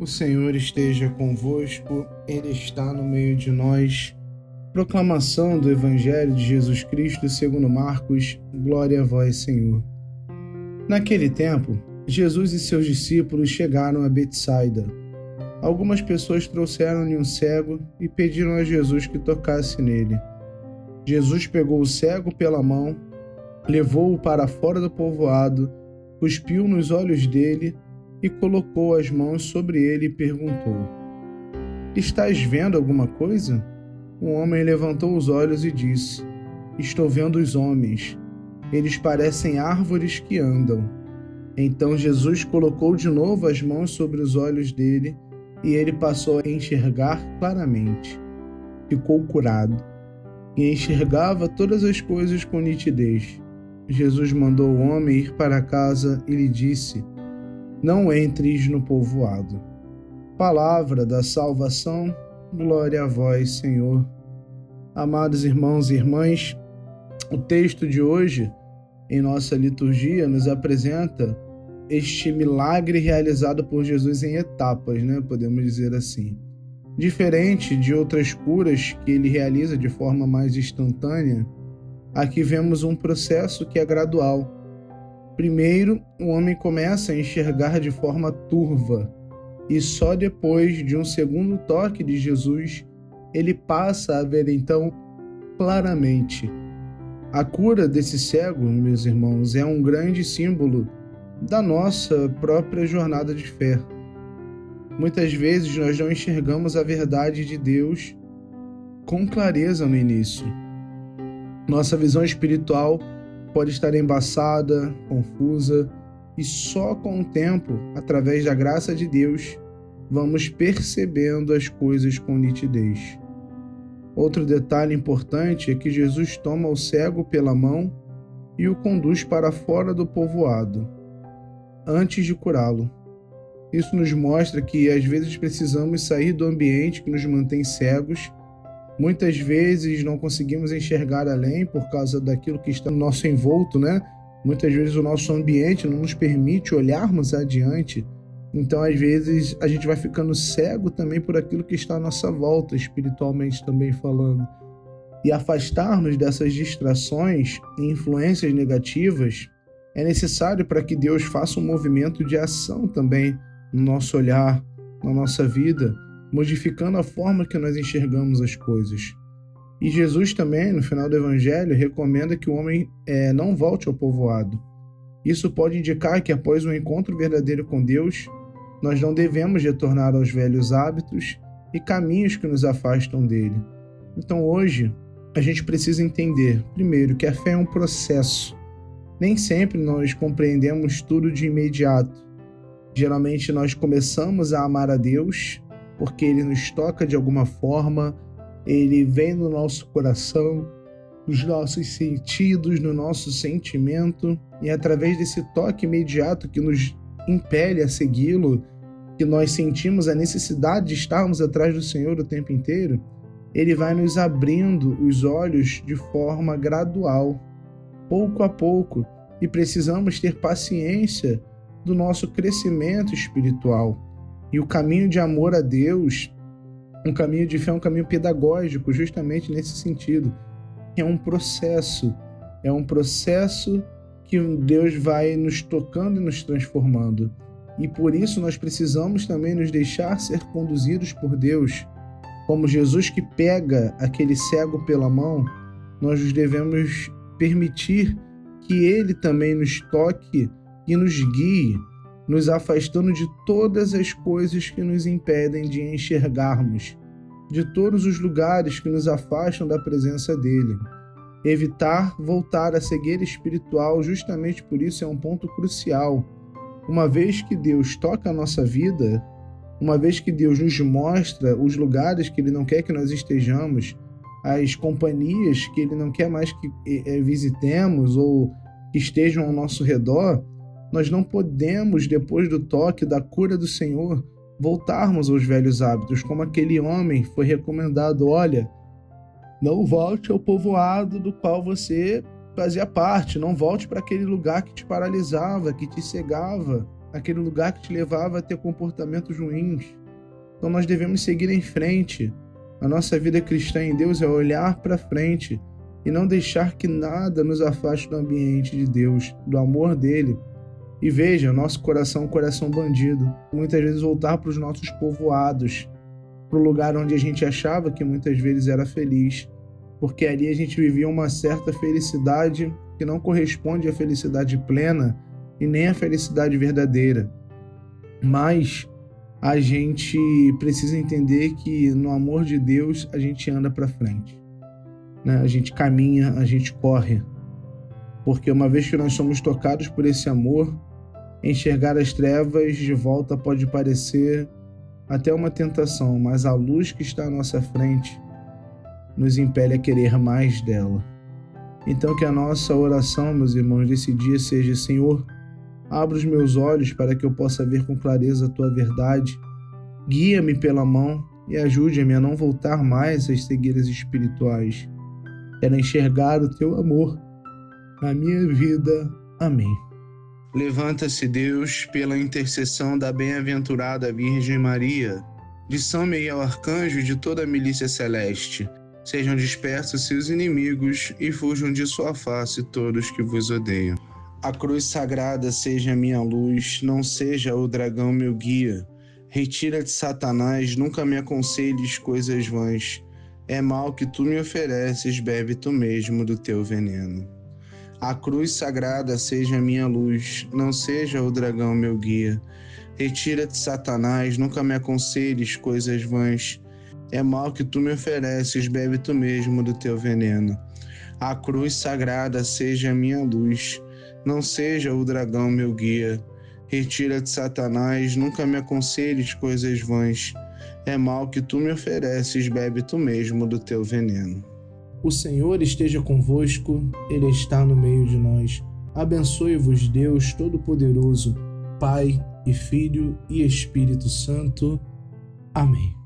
O Senhor esteja convosco, Ele está no meio de nós. Proclamação do Evangelho de Jesus Cristo segundo Marcos. Glória a vós, Senhor. Naquele tempo, Jesus e seus discípulos chegaram a Betsaida. Algumas pessoas trouxeram-lhe um cego e pediram a Jesus que tocasse nele. Jesus pegou o cego pela mão, levou-o para fora do povoado, cuspiu nos olhos dele e colocou as mãos sobre ele e perguntou: "Estás vendo alguma coisa?" O homem levantou os olhos e disse: "Estou vendo os homens. Eles parecem árvores que andam." Então Jesus colocou de novo as mãos sobre os olhos dele e ele passou a enxergar claramente. Ficou curado e enxergava todas as coisas com nitidez. Jesus mandou o homem ir para casa e lhe disse: "Não entres no povoado." Palavra da salvação, glória a vós, Senhor. Amados irmãos e irmãs, o texto de hoje, em nossa liturgia, nos apresenta este milagre realizado por Jesus em etapas, podemos dizer assim. Diferente de outras curas que ele realiza de forma mais instantânea, aqui vemos um processo que é gradual. Primeiro, o homem começa a enxergar de forma turva, e só depois de um segundo toque de Jesus, ele passa a ver então claramente. A cura desse cego, meus irmãos, é um grande símbolo da nossa própria jornada de fé. Muitas vezes nós não enxergamos a verdade de Deus com clareza no início. Nossa visão espiritual pode estar embaçada, confusa, e só com o tempo, através da graça de Deus, vamos percebendo as coisas com nitidez. Outro detalhe importante é que Jesus toma o cego pela mão e o conduz para fora do povoado, antes de curá-lo. Isso nos mostra que às vezes precisamos sair do ambiente que nos mantém cegos. Muitas vezes não conseguimos enxergar além por causa daquilo que está no nosso envolto, Muitas vezes o nosso ambiente não nos permite olharmos adiante. Então, às vezes, a gente vai ficando cego também por aquilo que está à nossa volta, espiritualmente também falando. E afastar-nos dessas distrações e influências negativas é necessário para que Deus faça um movimento de ação também no nosso olhar, na nossa vida, modificando a forma que nós enxergamos as coisas. E Jesus também, no final do Evangelho, recomenda que o homem não volte ao povoado. Isso pode indicar que após um encontro verdadeiro com Deus, nós não devemos retornar aos velhos hábitos e caminhos que nos afastam dele. Então hoje, a gente precisa entender, primeiro, que a fé é um processo. Nem sempre nós compreendemos tudo de imediato. Geralmente nós começamos a amar a Deus porque Ele nos toca de alguma forma, Ele vem no nosso coração, nos nossos sentidos, no nosso sentimento, e através desse toque imediato que nos impele a segui-lo, que nós sentimos a necessidade de estarmos atrás do Senhor o tempo inteiro, Ele vai nos abrindo os olhos de forma gradual, pouco a pouco, e precisamos ter paciência do nosso crescimento espiritual. E o caminho de amor a Deus, um caminho de fé, um caminho pedagógico, justamente nesse sentido. É um processo que Deus vai nos tocando e nos transformando. E por isso nós precisamos também nos deixar ser conduzidos por Deus. Como Jesus que pega aquele cego pela mão, nós devemos permitir que Ele também nos toque e nos guie, nos afastando de todas as coisas que nos impedem de enxergarmos, de todos os lugares que nos afastam da presença dEle. Evitar voltar à cegueira espiritual, justamente por isso, é um ponto crucial. Uma vez que Deus toca a nossa vida, uma vez que Deus nos mostra os lugares que Ele não quer que nós estejamos, as companhias que Ele não quer mais que visitemos ou que estejam ao nosso redor, nós não podemos, depois do toque da cura do Senhor, voltarmos aos velhos hábitos, como aquele homem foi recomendado: olha, não volte ao povoado do qual você fazia parte, não volte para aquele lugar que te paralisava, que te cegava. aquele lugar que te levava a ter comportamentos ruins. Então nós devemos seguir em frente. A nossa vida cristã em Deus é olhar para frente e não deixar que nada nos afaste do ambiente de Deus, do amor dele. E veja, nosso coração é um coração bandido. Muitas vezes voltar para os nossos povoados, para o lugar onde a gente achava que muitas vezes era feliz, porque ali a gente vivia uma certa felicidade que não corresponde à felicidade plena e nem à felicidade verdadeira. Mas a gente precisa entender que no amor de Deus a gente anda para frente, né? A gente caminha, a gente corre, porque uma vez que nós somos tocados por esse amor, enxergar as trevas de volta pode parecer até uma tentação, mas a luz que está à nossa frente nos impele a querer mais dela. Então que a nossa oração, meus irmãos, desse dia seja: Senhor, abra os meus olhos para que eu possa ver com clareza a Tua verdade, guia-me pela mão e ajude-me a não voltar mais às cegueiras espirituais. Quero enxergar o Teu amor na minha vida. Amém. Levanta-se, Deus, pela intercessão da bem-aventurada Virgem Maria, de São Miguel Arcanjo e de toda a milícia celeste. Sejam dispersos seus inimigos e fujam de sua face todos que vos odeiam. A cruz sagrada seja minha luz, não seja o dragão meu guia. Retira-te, Satanás, nunca me aconselhes coisas vãs. É mal que tu me ofereces, bebe tu mesmo do teu veneno. A cruz sagrada seja minha luz, não seja o dragão meu guia. Retira-te, Satanás, nunca me aconselhes coisas vãs. É mal que tu me ofereces, bebe tu mesmo do teu veneno. A cruz sagrada seja minha luz, não seja o dragão meu guia. Retira-te, Satanás, nunca me aconselhes coisas vãs. É mal que tu me ofereces, bebe tu mesmo do teu veneno. O Senhor esteja convosco, Ele está no meio de nós. Abençoe-vos Deus Todo-Poderoso, Pai e Filho e Espírito Santo. Amém.